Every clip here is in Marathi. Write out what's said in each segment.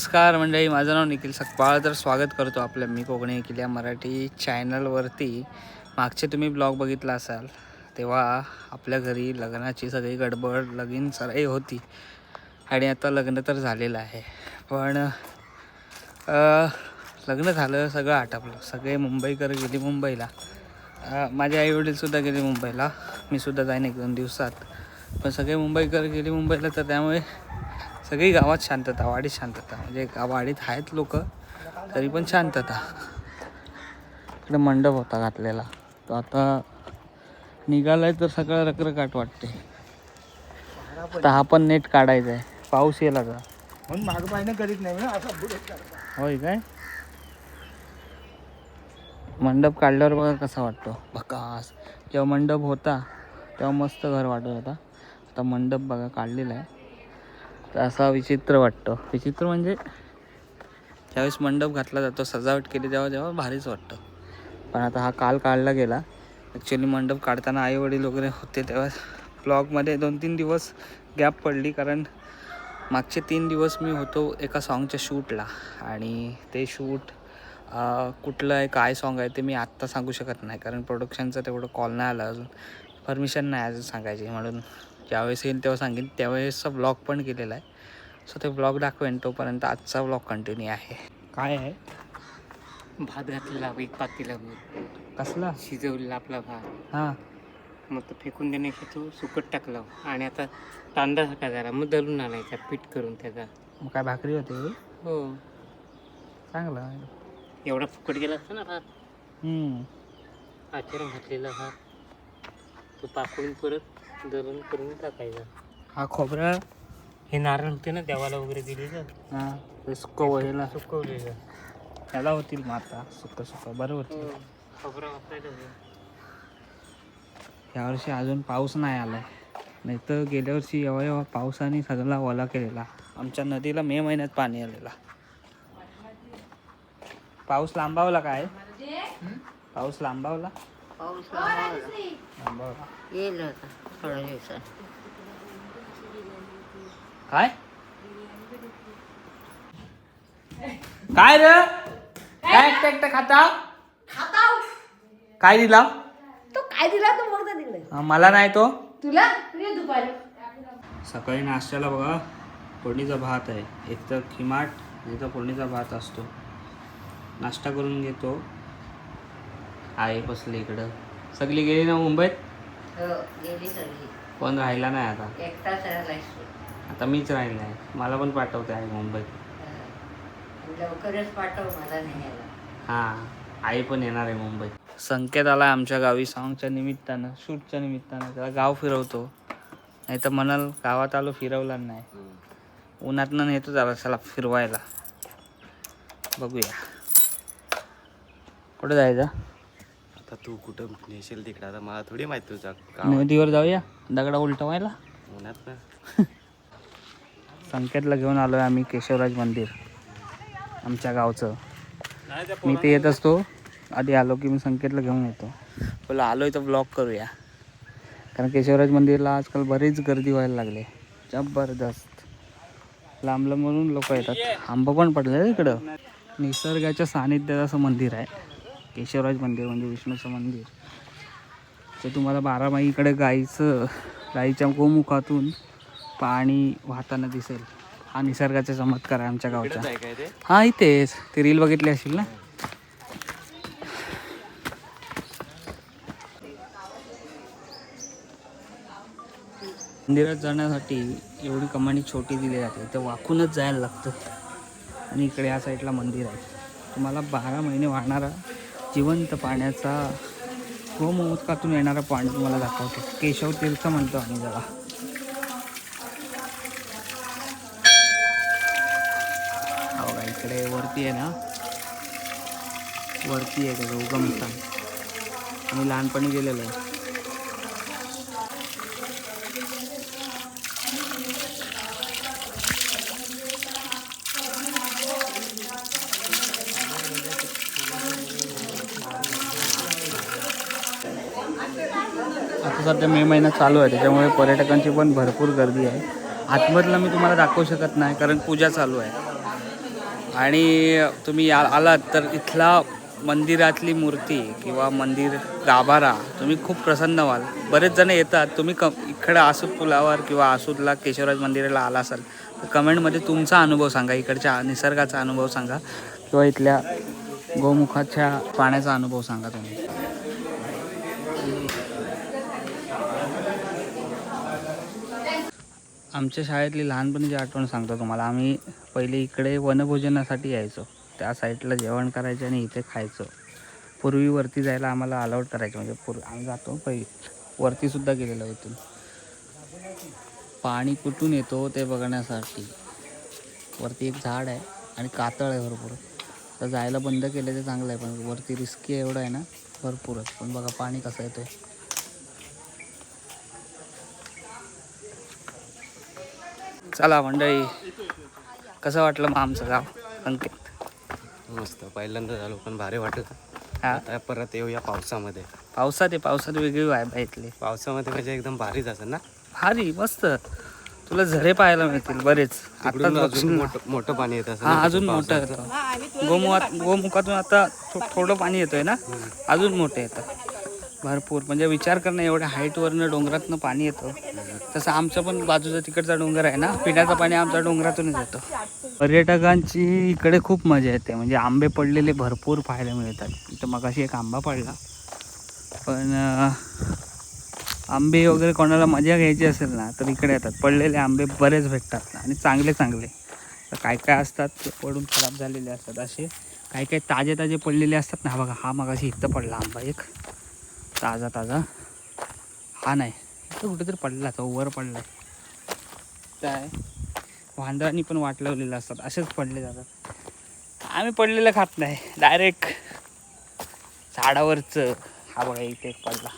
नमस्कार मंडळी, माझं नाव निखिल सकपाळ. तर स्वागत करतो आपल्या मी कोकणी किल्ल्या मराठी चॅनलवरती. मागचे तुम्ही ब्लॉग बघितला असाल तेव्हा आपल्या घरी लग्नाची सगळी गडबड लगीन सराई होती आणि आता लग्न तर झालेलं आहे. पण लग्न झालं, सगळं आटपलं, सगळे मुंबईकर गेली मुंबईला. माझे आईवडीलसुद्धा गेले मुंबईला, मी सुद्धा जाईन 1-2 दिवसात. पण सगळे मुंबईकर गेली मुंबईला, तर त्यामुळे सगळी गावात शांतता, वाडीत शांतता. म्हणजे वाडीत आहेत लोक तरी पण शांतता. इकडे मंडप होता घातलेला, तो आता निघालाय तर सगळं रखरखाट वाटते. आता हा पण नेट काढायचा आहे, पाऊस येईल आता म्हणून माग पाहिजे करीत नाही ना असं. होय काय. मंडप काढल्यावर बघा कसा वाटतो भकास. जेव्हा मंडप होता तेव्हा मस्त घर वाटत होता. आता मंडप बघा काढलेला आहे तर असा विचित्र वाटतो. विचित्र म्हणजे ज्यावेळेस मंडप घातला जातो, सजावट केली तेव्हा भारीच वाटतं. पण आता हा काल काढला गेला. ॲक्च्युली मंडप काढताना आईवडील वगैरे होते तेव्हा ब्लॉगमध्ये 2-3 दिवस गॅप पडली, कारण मागचे 3 दिवस मी होतो एका सॉन्गच्या शूटला. आणि ते शूट कुठलं आहे, काय सॉन्ग आहे ते मी आत्ता सांगू शकत नाही, कारण प्रोडक्शनचं तेवढं कॉल नाही आलं अजून, परमिशन नाही अजून सांगायची. म्हणून ज्यावेळेस येईल तेव्हा सांगेन. त्यावेळेसचा ब्लॉग पण केलेला आहे, सो ते ब्लॉग दाखवेन. तोपर्यंत आजचा ब्लॉग कंटिन्यू आहे. काय आहे? भात घातलेला एक पातीला, कसला शिजवलेला आपला भात. हां. मग तो फेकून देण्याचा तो सुकट टाकला आणि आता तांदळा टाकायला, मग दळून आणायचा पीठ करून त्याचा. मग काय भाकरी होते? हो, चांगला आहे. एवढा फुकट गेला असता ना भात. आचरण घातलेला भात तो पाकळून परत दळून करून टाकायचा. हा खोबरं, हे नारळ होते ना देवाला वगैरे दिलेलं, हां ते सुकवलेला सुकवलेलं. त्याला होतील मग आता सुकं बरं होतं. खोबरं वापरायला हवं. यावर्षी अजून पाऊस नाही आला आहे, नाही तर गेल्या वर्षी एव्हा पावसाने सगळा ओला केलेला. आमच्या नदीला मे महिन्यात पाणी आलेला. पाऊस लांबावला काय? पाऊस लांबावला येईल आता थोड्या दिवसात. काय काय रे? काय एकटं खाता? काय दिला? तो काय दिला तो बघ तिकडे. मला नाही तो. तुला तुझ्या दुपारी सकाळी नाश्त्याला बघा फोडणीचा भात आहे. एक तर खिमाट नाही तर फोडणीचा भात असतो. नाश्ता करून घेतो. आहे बसले इकडं. सगळी गेली ना मुंबईत? हो गेली सगळी. कोण राहिला नाही आता. एकटाच राहिलाय. आता मीच राहिला आहे. मला पण पाठवते आहे मुंबईत. लवकरच पाठव, मला नाही यायला. हां, आई पण येणार आहे मुंबईत. संकेत आला आमच्या गावी सॉंगच्या निमित्तानं, शूटच्या निमित्तानं. त्याला गाव फिरवतो, नाही तर म्हणाल गावात आलो फिरवला नाही. उन्हातनं नेतो जरा चला फिरवायला. बघूया कुठं जायचं. आता तू कुठं नेशील तिकडं, आता मला थोडी माहिती तुझा. नदीवर जाऊया दगडा उलटवायला. उन्हात ना संकेतला घेऊन आलो आहे आम्ही केशवराज मंदिर आमच्या गावचं. मी ते येत असतो, आधी आलो की मी संकेतला घेऊन येतो. बोला आलो आहे तर ब्लॉग करूया, कारण केशवराज मंदिरला आजकाल बरीच गर्दी व्हायला लागली, जबरदस्त. लांब लांबून लोक येतात. आंबा पण पडलं इकडं. निसर्गाच्या सानिध्यात असं मंदिर आहे केशवराज मंदिर, म्हणजे विष्णूचं मंदिर. ते तुम्हाला 12 माही इकडे गाईच्या गोमुखातून पाणी वाहताना दिसेल. हा निसर्गाचा चमत्कार आहे आमच्या गावचा. हा इथेच ते रील बघितली असेल ना. मंदिरात जाण्यासाठी एवढी कमानी छोटी दिली जाते, ते वाकूनच जायला लागतं. आणि इकडे या साईडला मंदिर आहे. तुम्हाला 12 महिने वाहणारा जिवंत पाण्याचा गोमुखातून येणारा पाणी तुम्हाला दाखवतो. केशव तीर्थ म्हणतो आम्ही त्याला. बघा इकडे वरती आहे ना, वरती आहे त्याचं उगमस्थान. आम्ही लहानपणी गेलेलो आहे. आता सध्या मे महिना चालू आहे, त्याच्यामुळे पर्यटकांची पण भरपूर गर्दी आहे. आतमधला मी तुम्हाला दाखवू शकत नाही कारण पूजा चालू आहे. आणि तुम्ही आलात तर इथला मंदिरातली मूर्ती किंवा मंदिर गाभारा तुम्ही खूप प्रसन्न व्हाल. बरेच जण येतात. तुम्ही इकडे आसूद पुलावर किंवा आसूदला केशवराज मंदिराला आला असाल तर कमेंटमध्ये तुमचा अनुभव सांगा, इकडच्या निसर्गाचा अनुभव सांगा किंवा इथल्या गोमुखाच्या पाण्याचा अनुभव सांगा तुम्ही. आमच्या शाळेतली लहानपणीची आठवण सांगतो तुम्हाला. आम्ही पहिले इकडे वनभोजनासाठी यायचो. त्या साईडला जेवण करायचं आणि इथे खायचो. पूर्वी वरती जायला आम्हाला अलाउड करायचं, म्हणजे आम्ही जातो पहिले वरतीसुद्धा गेलेलो इथून. पाणी कुठून येतो ते बघण्यासाठी. वरती एक झाड आहे आणि कातळ आहे भरपूर. तर जायला बंद केलं ते चांगलं आहे, पण वरती रिस्की एवढं आहे ना भरपूरच. पण बघा पाणी कसं येतं. चला मंडळी, कसं वाटलं मग आमचं गाव अंकित? मस्त, पहिल्यांदा झालो पण भारी वाटत. हा, आता परत येऊया पावसामध्ये. पावसात वेगळी वाईब आहे इथली. पावसामध्ये म्हणजे एकदम भारीच असेल ना. भारी मस्त. तुला झरे पाहायला मिळतील बरेच. तिकडून आताच अजून मोठं पाणी येत असेल हा, ना अजून मोठं पावसाचं. येतं. गोमुखातून आता थोडं पाणी येतोय ना, अजून मोठं येतं भरपूर. म्हणजे विचार करणं, एवढ्या हाईटवरनं डोंगरातनं पाणी येतं. तसं आमचं पण बाजूचा तिकडचा डोंगर आहे ना, पिण्याचं पाणी आमच्या डोंगरातूनच येतं. पर्यटकांची इकडे खूप मजा येते. म्हणजे आंबे पडलेले भरपूर पाहायला मिळतात. इथं मगाशी एक आंबा पडला, पण आंबे वगैरे कोणाला मजा घ्यायची असेल ना तर इकडे येतात. पडलेले आंबे बरेच भेटतात आणि चांगले चांगले. तर काय काय असतात ते पडून खराब झालेले असतात. असे काही काही ताजे ताजे पडलेले असतात ना. बघा हा मगाशी इथं पडला आंबा एक ताजा. हा नाही, इथं कुठेतरी पडला, तो वर पडलाय. काय वांदरांनी पण वाट लावलेलं असतात, असेच पडले जातात. आम्ही पडलेलं खात नाही, डायरेक्ट झाडावरचं. हा बघा इथे एक पडला.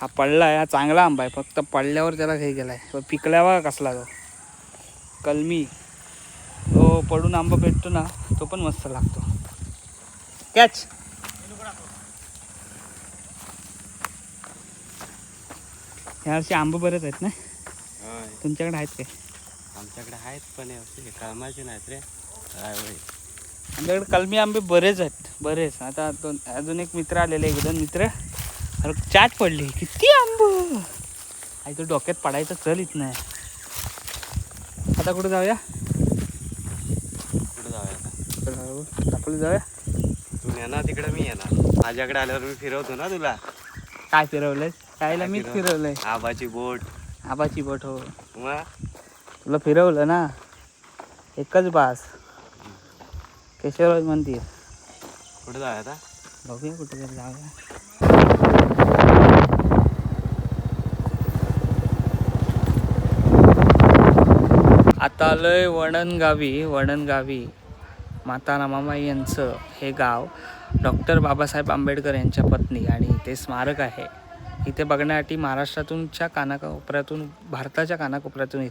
हा पडला आहे, हा चांगला आंबा आहे. फक्त पडल्यावर त्याला काही गेलाय. पिकल्यावर कसला तो कलमी, तो पडून आंबा भेटतो ना, तो पण मस्त लागतो. कॅच. यावर्षी आंबे बरेच आहेत ना. तुमच्याकडे आहेत काय? आमच्याकडे आहेत पण कामाचे नाहीत रे. आमच्याकडे कलमी आंबे बरेच आहेत, बरेच. आता अजून एक मित्र आलेले, एक दोन मित्र. अरे चाट पडली, किती आंब. आई तो डोक्यात पडायचं. चल इथं नाही. आता कुठं जाऊया? कुठं जाऊया? आपलं जाऊया. तू येणार तिकडे, मी येणार. माझ्याकडे आल्यावर मी फिरवतो ना तुला. काय फिरवलंय? कायला मीच फिरवलंय. आबाची बोट. आबाची बोट हो. मग तुला फिरवलं ना, एकच बास. केशवराज मंदिर. कुठं जाऊया आता? बघूया कुठे तरी जाऊया. आता आलोय वडणगावी. माता रमाबाई यांचं हे गाव. डॉक्टर बाबासाहेब आंबेडकर यांच्या पत्नी. आणि ते स्मारक आहे. इथे बघण्यासाठी महाराष्ट्रातूनच्या कानाकोपऱ्यातून, भारताच्या कानाकोपऱ्यातून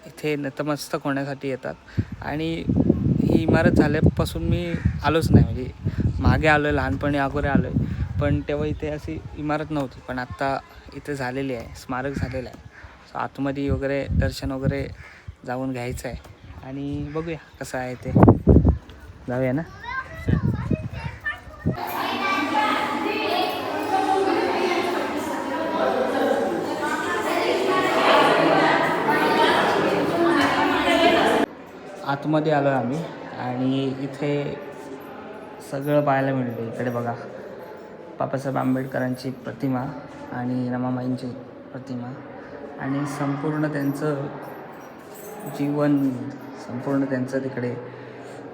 इथे नतमस्तक होण्यासाठी येतात. आणि ही इमारत झाल्यापासून मी आलोच नाही. म्हणजे मागे आलो आहे, लहानपणी अगोदर आलो आहे, पण तेव्हा इथे अशी इमारत नव्हती. पण आत्ता इथे झालेली आहे, स्मारक झालेलं आहे. सो आतमध्ये वगैरे दर्शन वगैरे जाऊन घ्यायचं आहे आणि बघूया कसं आहे ते. जाऊया ना. आतमध्ये आलो आहे आम्ही आणि इथे सगळं पाहायला मिळतं. इकडे बघा बाबासाहेब आंबेडकरांची प्रतिमा आणि रमाबाईंची प्रतिमा आणि संपूर्ण त्यांचं जीवन, संपूर्ण त्यांचं तिकडे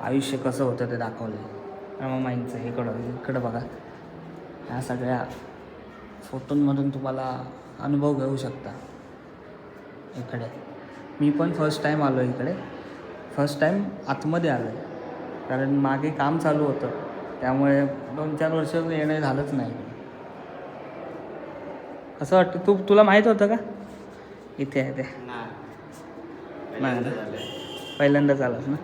आयुष्य कसं होतं ते दाखवलं आहे रमाबाईंचं. इकडं बघा, ह्या सगळ्या फोटोंमधून तुम्हाला अनुभव घेऊ शकता. इकडे मी पण फर्स्ट टाईम आलो इकडे. फर्स्ट टाईम आतमध्ये आलो आहे, कारण मागे काम चालू होतं त्यामुळे 2-4 वर्ष येणं झालंच नाही. असं वाटतं. तुला माहीत होतं का इथे आहे ते? नाही, पहिल्यांदाच आलास ना.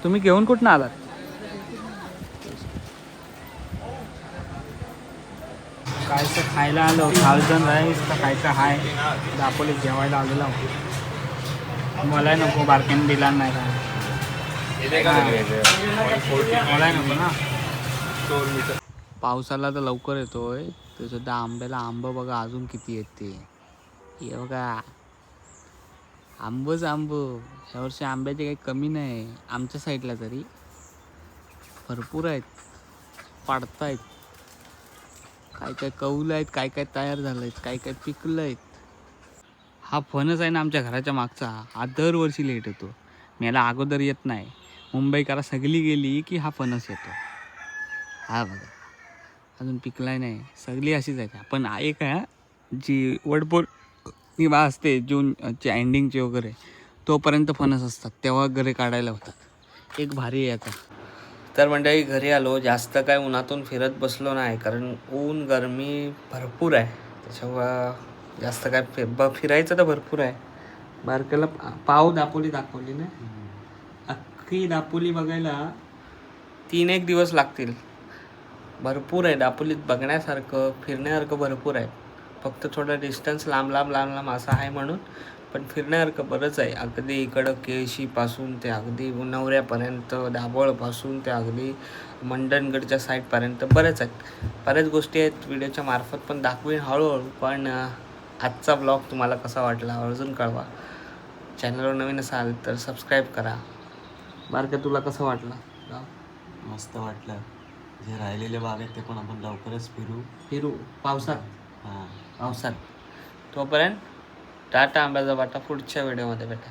तुम्ही घेऊन कुठनं आलात? कायचं खायला आलो, थाउजंड राईस तर खायचं हाय. दापोलीत जेवायला आलेला मला नको, बारक्याने दिला नाही काय. मला नको ना. पावसाला तर लवकर येतोय, तर सुद्धा आंब्याला आंब बघा अजून किती येते. हे बघा आंबच आंब. यावर्षी आंब्याची काही कमी नाही आमच्या साईडला, तरी भरपूर आहेत, पाडतायत. काय काय कौलं आहेत, काय काय तयार झालं आहेत, काय काय पिकलं आहेत. हा फणस आहे ना आमच्या घराच्या मागचा, हा दरवर्षी लेट येतो. मला अगोदर येत नाही. मुंबईकरा सगळी गेली की हा फणस येतो. हा बघा अजून पिकलाय नाही, सगळी अशीच आहे. पण एक आहे जी वडपौर्णिमा असते जूनच्या एंडिंगचे वगैरे, तोपर्यंत फणस असतात, तेव्हा घरी काढायला होतात. एक भारी आहे आता. तर मंडळी घरी आलो, जास्त काय उन्हातून फिरत बसलो नाही, कारण ऊन गरमी भरपूर आहे. त्याच्यामुळं जास्त काय फिरायचं तर भरपूर आहे. बारक्याला पाव दापोली ना, अख्खी दापोली बघायला 3-1 दिवस लागतील. भरपूर आहे दापोलीत बघण्यासारखं, फिरण्यासारखं भरपूर आहे. फक्त थोडं डिस्टन्स लांब असं आहे म्हणून, पण फिरण्यासारखं बरंच आहे. अगदी इकडं केळशीपासून ते अगदी नवऱ्यापर्यंत, दाभोळपासून ते अगदी मंडणगडच्या साईडपर्यंत बरेच आहेत. बऱ्याच गोष्टी आहेत, व्हिडिओच्या मार्फत पण दाखवीन हळूहळू. पण आजचा ब्लॉग तुम्हाला कसा वाटला अजून कळवा. चॅनलवर नवीन असाल तर सबस्क्राईब करा. बारक्या तुला कसं वाटलं? मस्त वाटलं. जे राहिलेले भाग आहेत ते पण आपण लवकरच फिरू पावसात. हां. पावसात. तोपर्यंत टाटा, आंब्याचा वाटा. पुढच्या व्हिडिओमध्ये भेटा.